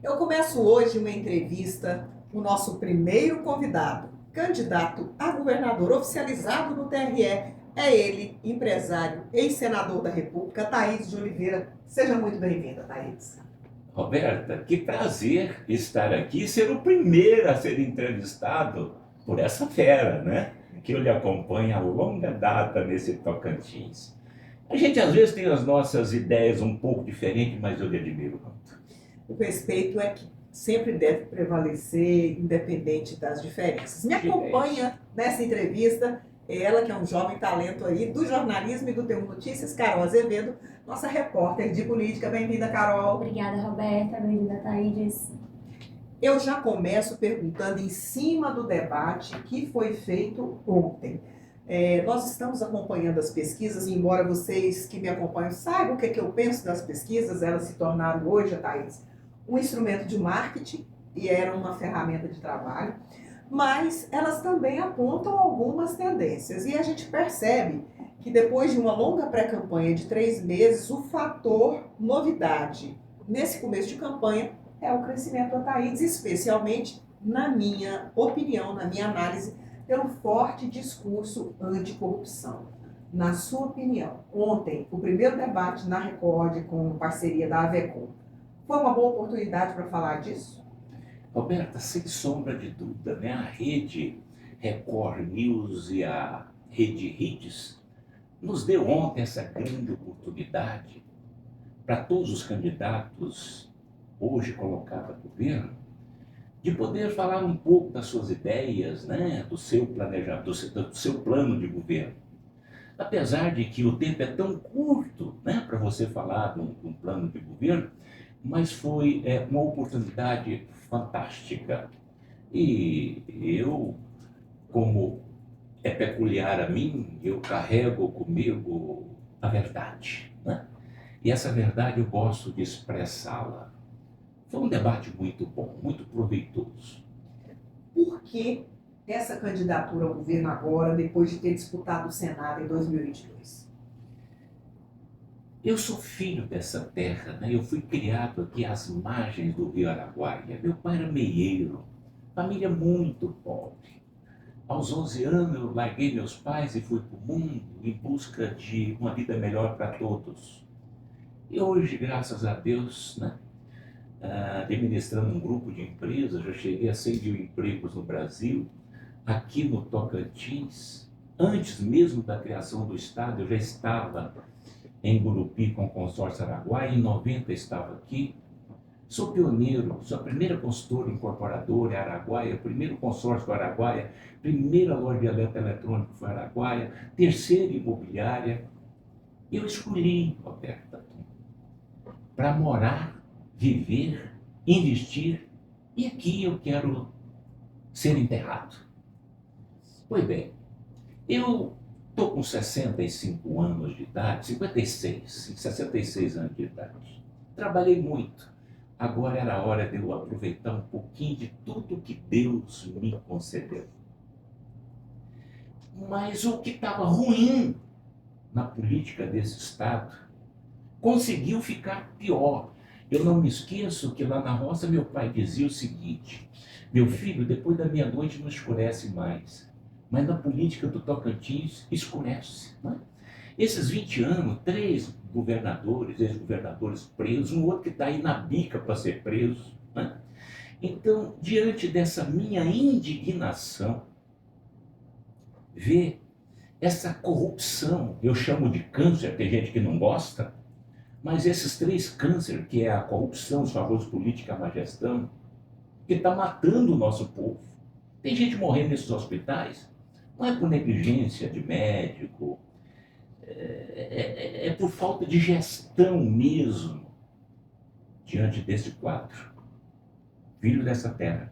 Eu começo hoje uma entrevista com o nosso primeiro convidado, candidato a governador oficializado no TRE. É ele, empresário, ex-senador da República, Thaís de Oliveira. Seja muito bem-vinda, Thaís. Roberta, que prazer estar aqui e ser o primeiro a ser entrevistado por essa fera, né? Que eu lhe acompanho há longa data nesse Tocantins. A gente às vezes tem as nossas ideias um pouco diferentes, mas eu lhe admiro muito. O respeito é que sempre deve prevalecer, independente das diferenças. Me Diga isso. acompanha nessa entrevista ela, que é um jovem talento aí do jornalismo e do T1 Notícias, Carol Azevedo, nossa repórter de política. Bem-vinda, Carol. Obrigada, Roberta. Bem-vinda, Thaís. Eu já começo perguntando em cima do debate que foi feito ontem. Nós estamos acompanhando as pesquisas, e embora vocês que me acompanham saibam o que, é que eu penso das pesquisas, elas se tornaram hoje, Thaís, um instrumento de marketing e eram uma ferramenta de trabalho, mas elas também apontam algumas tendências. E a gente percebe que depois de uma longa pré-campanha de 3 meses, o fator novidade nesse começo de campanha é o crescimento da Thaís, especialmente, na minha opinião, na minha análise, pelo forte discurso anticorrupção. Na sua opinião, ontem, o primeiro debate na Record com parceria da Avecom, foi uma boa oportunidade para falar disso? Roberta, sem sombra de dúvida, né? A rede Record News e a rede Hits nos deu ontem essa grande oportunidade para todos os candidatos hoje colocados a governo de poder falar um pouco das suas ideias, né, do seu planejamento, do seu plano de governo. Apesar de que o tempo é tão curto, né, para você falar de um plano de governo, mas foi uma oportunidade fantástica. E eu, como é peculiar a mim, eu carrego comigo a verdade, né? E essa verdade eu gosto de expressá-la. Foi um debate muito bom, muito proveitoso. Por que essa candidatura ao governo agora, depois de ter disputado o Senado em 2022? Eu sou filho dessa terra, né? Eu fui criado aqui às margens do Rio Araguaia. Meu pai era meieiro, família muito pobre. Aos 11 anos eu larguei meus pais e fui para o mundo em busca de uma vida melhor para todos. E hoje, graças a Deus, né, administrando um grupo de empresas, já cheguei a 100 mil empregos no Brasil, aqui no Tocantins. Antes mesmo da criação do Estado, eu já estava em Gurupi com o consórcio Araguaia, em 90 estava aqui. Sou pioneiro, sou a primeira consultora incorporadora em Araguaia, primeiro consórcio Araguaia, primeira loja de eletroeletrônico foi Araguaia, terceira imobiliária. Eu escolhi, Roberta, para morar, viver, investir, e aqui eu quero ser enterrado. Pois bem, eu estou com 65 anos de idade, 56, 66 anos de idade. Trabalhei muito. Agora era a hora de eu aproveitar um pouquinho de tudo que Deus me concedeu. Mas o que estava ruim na política desse Estado conseguiu ficar pior. Eu não me esqueço que lá na roça meu pai dizia o seguinte: meu filho, depois da meia-noite não escurece mais, mas na política do Tocantins escurece. Né? Esses 20 anos, 3 governadores, ex-governadores presos, um outro que está aí na bica para ser preso. Né? Então, diante dessa minha indignação, ver essa corrupção, eu chamo de câncer, tem gente que não gosta, mas esses 3 cânceres, que é a corrupção, os favores políticos, a má gestão, que está matando o nosso povo. Tem gente morrendo nesses hospitais, não é por negligência de médico, é por falta de gestão mesmo, diante desse quadro. Filho dessa terra,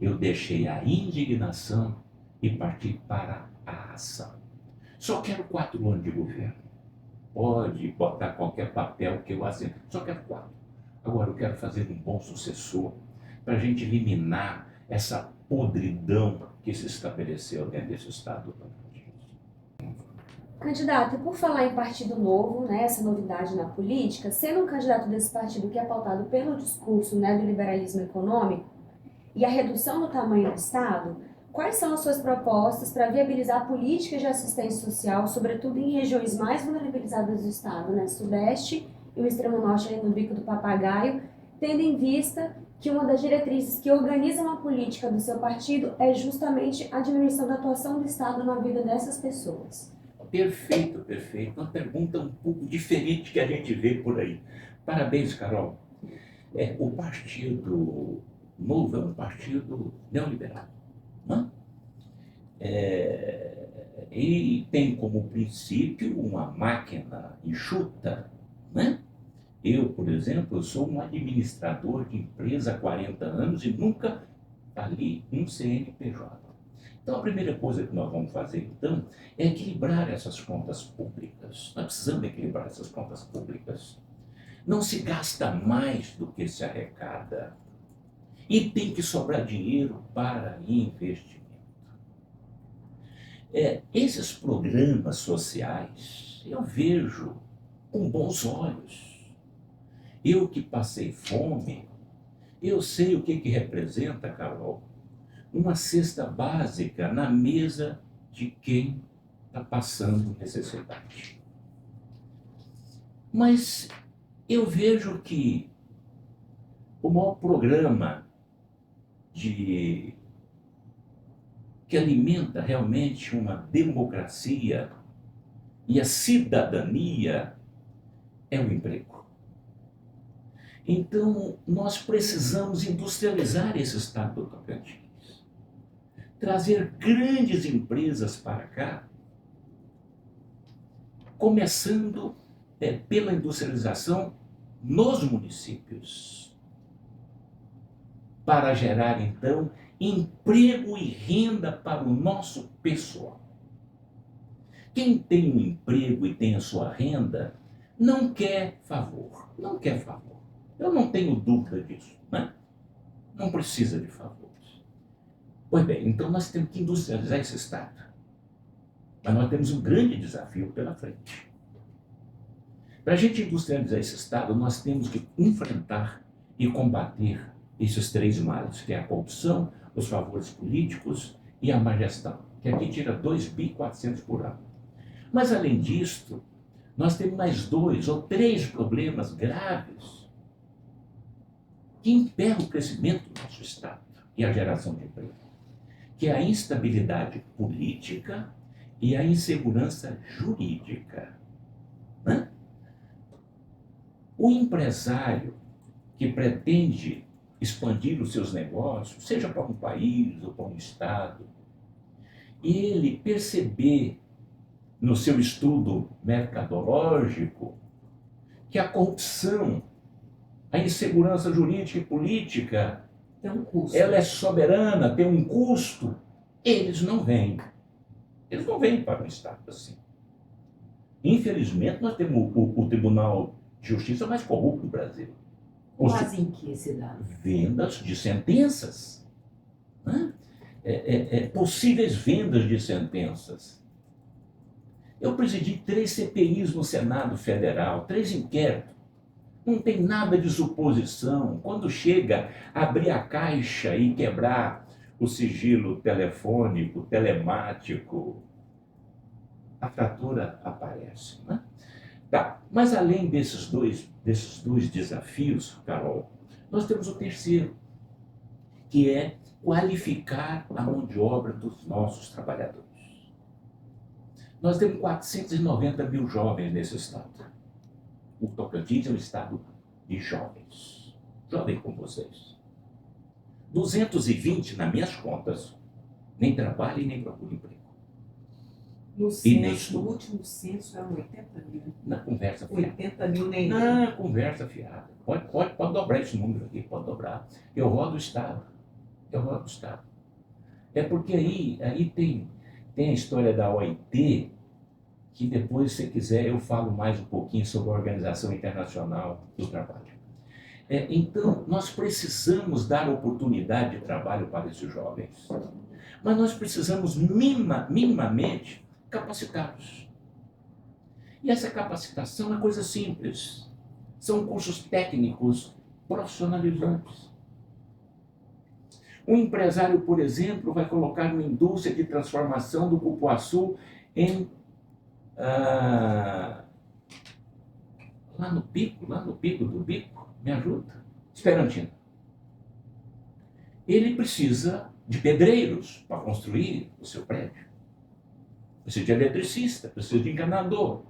eu deixei a indignação e parti para a ação. Só quero 4 anos de governo. Pode botar qualquer papel que eu assino. Só quero 4. Agora eu quero fazer um bom sucessor para a gente eliminar essa podridão que se estabeleceu dentro desse Estado do Tocantins. Candidato, e por falar em partido novo, né, essa novidade na política, sendo um candidato desse partido que é pautado pelo discurso, né, do liberalismo econômico e a redução do tamanho do Estado, quais são as suas propostas para viabilizar políticas de assistência social, sobretudo em regiões mais vulnerabilizadas do Estado, né, Sudeste e o Extremo Norte ali no Bico do Papagaio, tendo em vista que uma das diretrizes que organizam a política do seu partido é justamente a diminuição da atuação do Estado na vida dessas pessoas? Perfeito, perfeito. Uma pergunta um pouco diferente que a gente vê por aí. Parabéns, Carol. O Partido Novo é um partido neoliberal, né? E tem como princípio uma máquina enxuta, né? Eu, por exemplo, sou um administrador de empresa há 40 anos e nunca fali um CNPJ. Então, a primeira coisa que nós vamos fazer, então, é equilibrar essas contas públicas. Nós precisamos equilibrar essas contas públicas. Não se gasta mais do que se arrecada. E tem que sobrar dinheiro para investimento. Esses programas sociais, eu vejo com bons olhos. Eu que passei fome, eu sei o que representa, Carol, uma cesta básica na mesa de quem está passando necessidade. Mas eu vejo que o maior programa que alimenta realmente uma democracia e a cidadania é o emprego. Então, nós precisamos industrializar esse estado do Tocantins. Trazer grandes empresas para cá, começando pela industrialização nos municípios, para gerar, então, emprego e renda para o nosso pessoal. Quem tem um emprego e tem a sua renda, não quer favor, não quer favor. Eu não tenho dúvida disso, né? Não precisa de favores. Pois bem, então nós temos que industrializar esse Estado. Mas nós temos um grande desafio pela frente. Para a gente industrializar esse Estado, nós temos que enfrentar e combater esses três males, que é a corrupção, os favores políticos e a má gestão, que aqui tira 2.400 bi por ano. Mas, além disso, nós temos mais 2 ou 3 problemas graves que emperram o crescimento do nosso Estado e a geração de emprego, que é a instabilidade política e a insegurança jurídica, né? O empresário que pretende expandir os seus negócios, seja para um país ou para um estado, e ele perceber no seu estudo mercadológico que a corrupção, a insegurança jurídica e política, Tem um custo. ela é soberana, tem um custo, eles não vêm. Eles não vêm para um estado assim. Infelizmente, nós temos o Tribunal de Justiça mais corrupto do Brasil. Quase em que cidade? Vendas de sentenças, né? Possíveis vendas de sentenças. Eu presidi 3 CPIs no Senado Federal, 3 inquéritos. Não tem nada de suposição. Quando chega a abrir a caixa e quebrar o sigilo telefônico, telemático, a fratura aparece, né? Tá, mas além desses dois desafios, Carol, nós temos o terceiro, que é qualificar a mão de obra dos nossos trabalhadores. Nós temos 490 mil jovens nesse estado. O Tocantins é um estado de jovens, jovem como vocês. 220, nas minhas contas, nem trabalham e nem procuram emprego. No último censo eram 80 mil. Na conversa fiada. 80 mil nem. Na conversa fiada. Pode dobrar esse número aqui, pode dobrar. Eu rodo o Estado. É porque aí tem a história da OIT, que depois, se quiser, eu falo mais um pouquinho sobre a Organização Internacional do Trabalho. Então, nós precisamos dar oportunidade de trabalho para esses jovens. Mas nós precisamos minimamente capacitá-los. E essa capacitação é coisa simples. São cursos técnicos profissionalizantes. Um empresário, por exemplo, vai colocar uma indústria de transformação do cupuaçu em lá no pico do bico, me ajuda, Esperantina. Ele precisa de pedreiros para construir o seu prédio. Precisa de eletricista, precisa de encanador.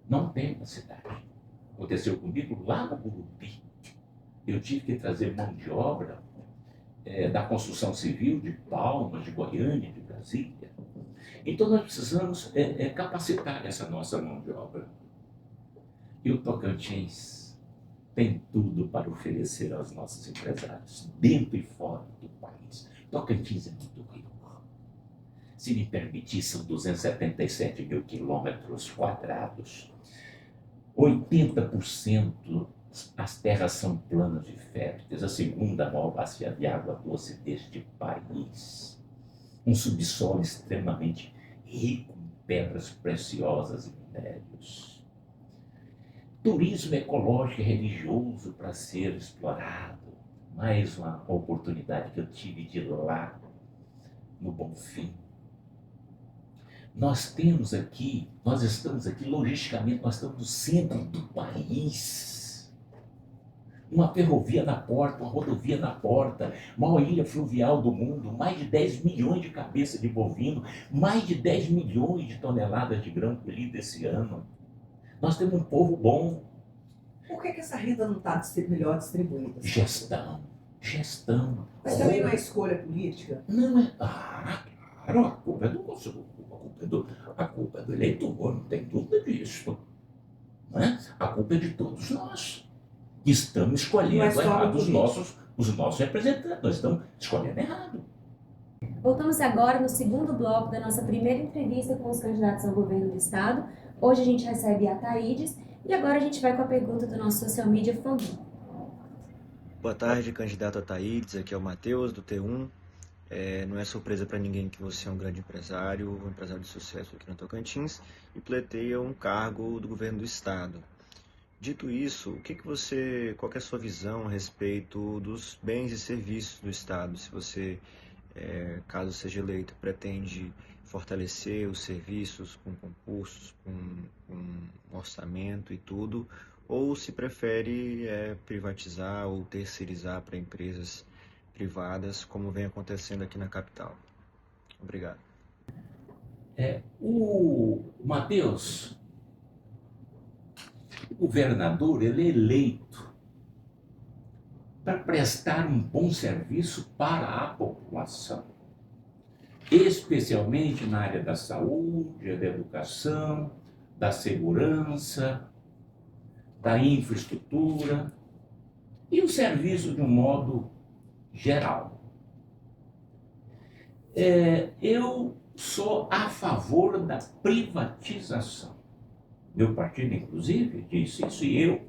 Não tem na cidade. Aconteceu comigo lá no Gurupi. Eu tive que trazer mão de obra da construção civil de Palmas, de Goiânia, de Brasília. Então nós precisamos capacitar essa nossa mão de obra. E o Tocantins tem tudo para oferecer aos nossos empresários, dentro e fora do país. Tocantins é muito rico. Se me permitir, são 277 mil quilômetros quadrados. 80% as terras são planas e férteis, a segunda maior bacia de água doce deste país. Um subsolo extremamente rico em pedras preciosas e minérios. Turismo ecológico e religioso para ser explorado. Mais uma oportunidade que eu tive de ir lá, no Bonfim. Nós estamos aqui, logisticamente, nós estamos no centro do país. Uma ferrovia na porta, uma rodovia na porta, maior ilha fluvial do mundo, mais de 10 milhões de cabeças de bovino, mais de 10 milhões de toneladas de grão colhido esse ano. Nós temos um povo bom. Por que essa renda não está melhor distribuída? Gestão. Mas também não é escolha política? Não é. Claro, a culpa é do eleitor, não tem dúvida disso. Não é? A culpa é de todos nós. Que estamos escolhendo errado os nossos representantes. Nós estamos escolhendo errado. Voltamos agora no segundo bloco da nossa primeira entrevista com os candidatos ao governo do estado. Hoje a gente recebe a Thaídes e agora a gente vai com a pergunta do nosso social media Foguinho. Boa tarde, candidato a Thaídes, aqui é o Matheus, do T1. Não é surpresa para ninguém que você é um grande empresário, um empresário de sucesso aqui no Tocantins e pleiteia um cargo do governo do estado. Dito isso, qual que é a sua visão a respeito dos bens e serviços do estado? Se você, caso seja eleito, pretende fortalecer os serviços com concursos, com orçamento e tudo, ou se prefere privatizar ou terceirizar para empresas privadas, como vem acontecendo aqui na capital. Obrigado. O Matheus, o governador, ele é eleito para prestar um bom serviço para a população, especialmente na área da saúde, da educação, da segurança, da infraestrutura e o serviço de um modo geral. Eu sou a favor da privatização. Meu partido, inclusive, disse isso e eu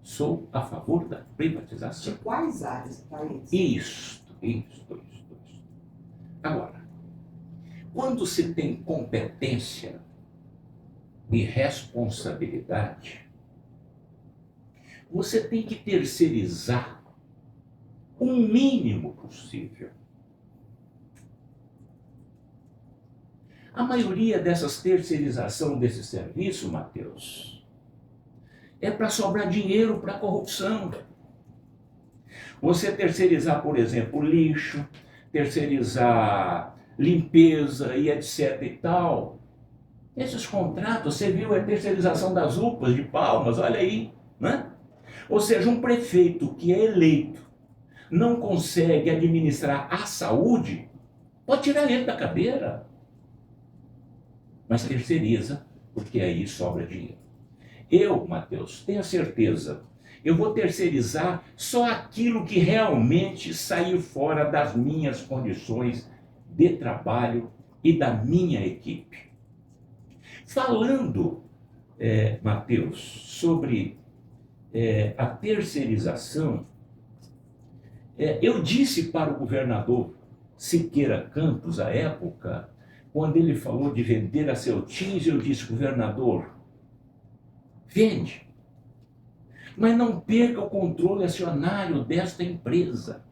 sou a favor da privatização. De quais áreas, Thaís? Isso. Agora, quando se tem competência e responsabilidade, você tem que terceirizar o mínimo possível. A maioria dessas terceirização desse serviço, Matheus, é para sobrar dinheiro para a corrupção. Você terceirizar, por exemplo, lixo, terceirizar limpeza e etc e tal. Esses contratos, você viu a terceirização das UPAs de Palmas, olha aí, né? Ou seja, um prefeito que é eleito não consegue administrar a saúde, pode tirar ele da cadeira. Mas terceiriza, porque aí sobra dinheiro. Eu, Matheus, tenho certeza, eu vou terceirizar só aquilo que realmente sair fora das minhas condições de trabalho e da minha equipe. Falando, Matheus, sobre a terceirização, eu disse para o governador Siqueira Campos, à época, quando ele falou de vender a Celtins, eu disse, governador, vende, mas não perca o controle acionário desta empresa.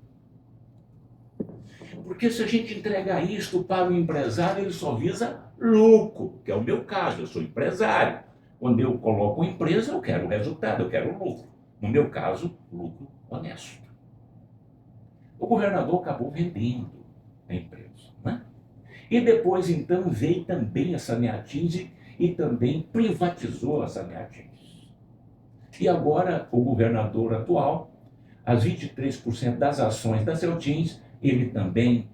Porque se a gente entregar isto para o empresário, ele só visa lucro, que é o meu caso, eu sou empresário. Quando eu coloco uma empresa, eu quero resultado, eu quero lucro. No meu caso, lucro honesto. O governador acabou vendendo a empresa, né? E depois, então, veio também a Saneatins e também privatizou a Saneatins. E agora, o governador atual, as 23% das ações da Celtins, ele também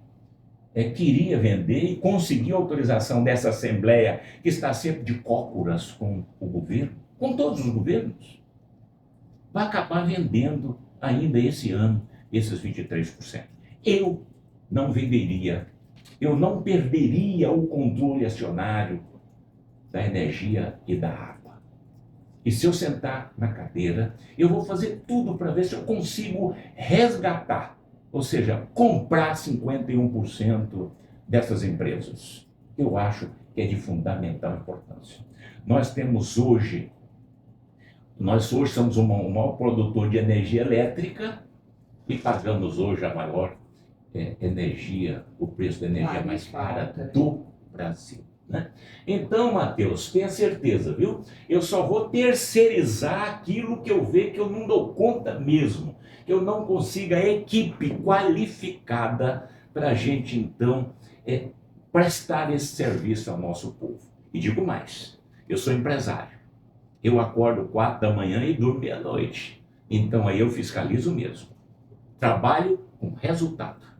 queria vender e conseguiu autorização dessa Assembleia, que está sempre de cócoras com o governo, com todos os governos, vai acabar vendendo ainda esse ano esses 23%. Eu não venderia, eu não perderia o controle acionário da energia e da água. E se eu sentar na cadeira, eu vou fazer tudo para ver se eu consigo resgatar, ou seja, comprar 51% dessas empresas. Eu acho que é de fundamental importância. Nós hoje somos o maior produtor de energia elétrica e pagamos hoje a maior energia, o preço da energia mais cara do Brasil, né? Então, Matheus, tenha certeza, viu? Eu só vou terceirizar aquilo que eu ver que eu não dou conta mesmo, que eu não consiga equipe qualificada para a gente, então, prestar esse serviço ao nosso povo. E digo mais, eu sou empresário. Eu acordo 4 da manhã e durmo meia-noite. Então, aí eu fiscalizo mesmo. Trabalho com resultado.